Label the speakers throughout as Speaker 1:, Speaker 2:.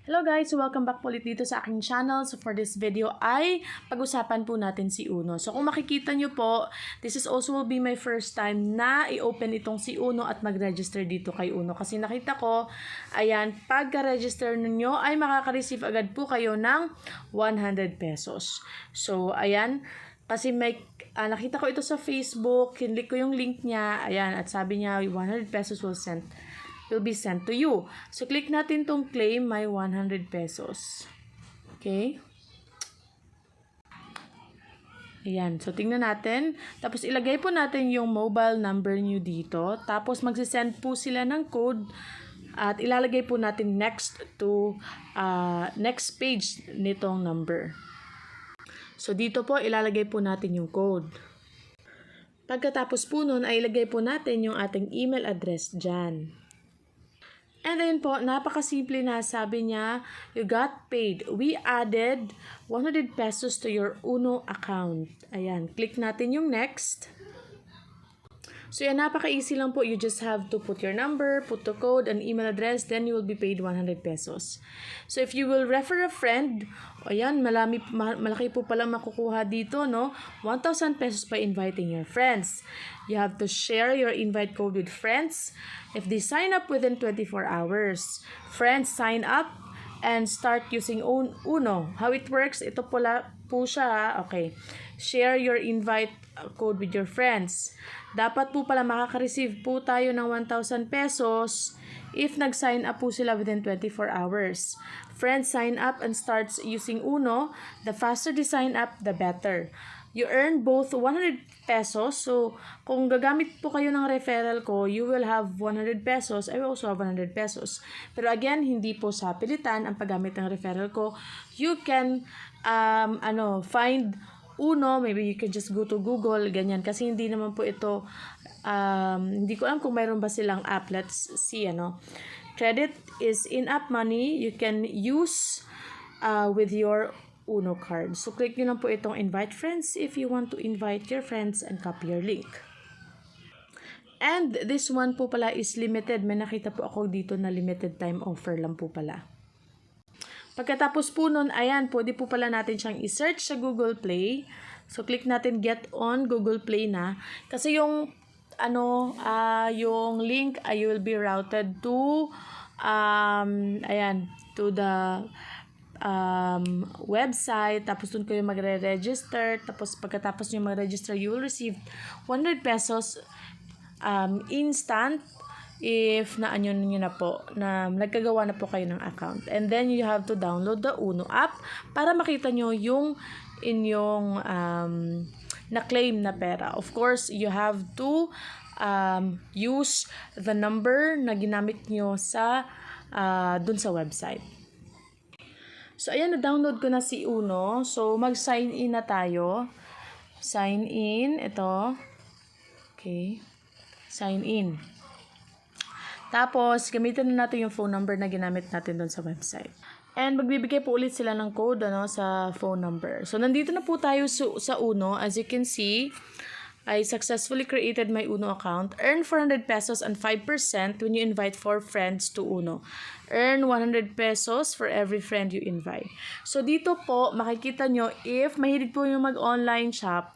Speaker 1: Hello guys! Welcome back po ulit dito sa aking channel. So for this video ay pag-usapan po natin si Uno. So kung makikita nyo po, this is also will be my first time na i-open itong si Uno at mag-register dito kay Uno. Kasi nakita ko, ayan, pagka-register ninyo ay makaka-receive agad po kayo ng 100 pesos. So ayan, kasi may nakita ko ito sa Facebook, kinlik ko yung link niya, ayan, at sabi niya 100 pesos will be sent to you. So, click natin tong claim, may 100 pesos. Okay? Ayan. So, tingnan natin. Tapos, ilagay po natin yung mobile number nyo dito. Tapos, magsisend po sila ng code. At ilalagay po natin next page nitong number. So, dito po, ilalagay po natin yung code. Pagkatapos po nun, ay ilagay po natin yung ating email address dyan. And then po, napakasimple na, sabi niya, you got paid. We added 100 pesos to your Uno account. Ayan, click natin yung next. So yan, napaka-easy lang po. You just have to put your number, put the code, and email address, then you will be paid 100 pesos. So if you will refer a friend, ayan, malaki po pala makukuha dito, no? 1,000 pesos by inviting your friends. You have to share your invite code with friends. If they sign up within 24 hours, friends sign up and start using Uno. How it works, ito po siya, okay. Share your invite code with your friends. Dapat po pala makaka-receive po tayo ng 1,000 pesos if nag-sign up po sila within 24 hours. Friends sign up and starts using Uno. The faster they sign up, the better. You earn both 100 pesos. So, kung gagamit po kayo ng referral ko, you will have 100 pesos. I will also have 100 pesos. Pero again, hindi po sa pilitan ang paggamit ng referral ko. You can find Uno, maybe you can just go to Google, ganyan. Kasi hindi naman po ito, hindi ko alam kung mayroon ba silang app. Let's see, Credit is in-app money you can use with your Uno card. So, click nyo lang po itong invite friends if you want to invite your friends and copy your link. And this one po pala is limited. May nakita po ako dito na limited time offer lang po pala. Pagkatapos po nun, ayan, pwede po pala natin siyang i-search sa Google Play. So, click natin get on Google Play na. Kasi yung, yung link ay will be routed to, to the website. Tapos dun kayo magre-register. Tapos pagkatapos nyo mag-register, you will receive 100 pesos instant if nyo na po, na nagkagawa na po kayo ng account. And then, you have to download the Uno app para makita nyo yung inyong na-claim na pera. Of course, you have to use the number na ginamit nyo sa dun sa website. So, ayan, na-download ko na si Uno. So, mag-sign in na tayo. Sign in. Ito. Okay. Sign in. Tapos, gamitin na natin yung phone number na ginamit natin doon sa website. And magbibigay po ulit sila ng code sa phone number. So, nandito na po tayo sa Uno. As you can see, I successfully created my Uno account. Earn 400 pesos and 5% when you invite 4 friends to Uno. Earn 100 pesos for every friend you invite. So, dito po, makikita nyo, if mahilig po yung mag-online shop,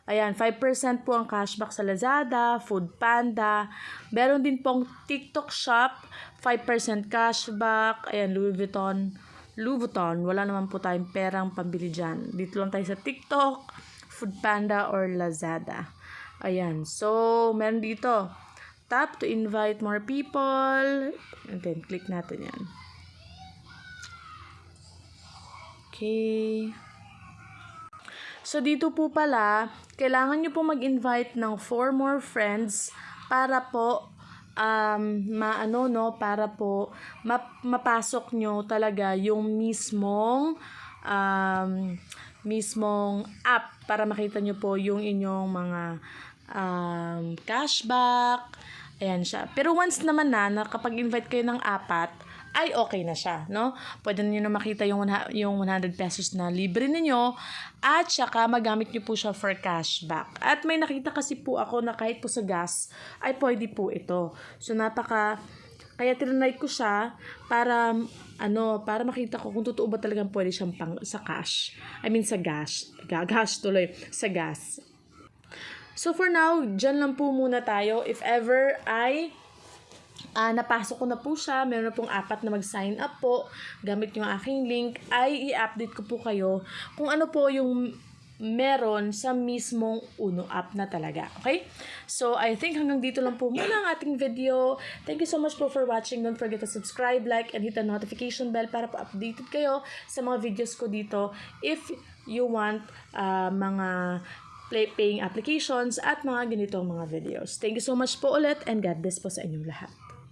Speaker 1: ayan, 5% po ang cashback sa Lazada, Foodpanda. Meron din pong TikTok shop, 5% cashback. Ayan, Louis Vuitton. Wala naman po tayong perang pambili dyan. Dito lang tayo sa TikTok, Foodpanda, or Lazada. Ayan, so, meron dito. Tap to invite more people. And then, click natin yan. Okay. So, dito po pala, kailangan nyo po mag-invite ng 4 more friends para po, para po mapasok nyo talaga yung mismong app para makita nyo po yung inyong mga cashback. Ayan siya. Pero once naman na kapag-invite kayo ng 4, ay okay na siya, no? Pwede niyo na makita yung 100 pesos na libre niyo at saka magamit niyo po siya for cashback. At may nakita kasi po ako na kahit po sa gas ay pwede po ito. So Kaya tinry ko siya para para makita ko kung totoo ba talagang pwede siyang sa cash. I mean sa gas. Gas tuloy. Sa gas. So for now, dyan lang po muna tayo. If ever ay napasok ko na po siya, meron na pong 4 na mag-sign up po, gamit yung aking link, ay i-update ko po kayo kung ano po yung meron sa mismong Uno app na talaga. Okay? So, I think hanggang dito lang po muna ang ating video. Thank you so much po for watching. Don't forget to subscribe, like, and hit the notification bell para po updated kayo sa mga videos ko dito if you want mga paying applications at mga ganitong mga videos. Thank you so much po ulit and God bless po sa inyong lahat.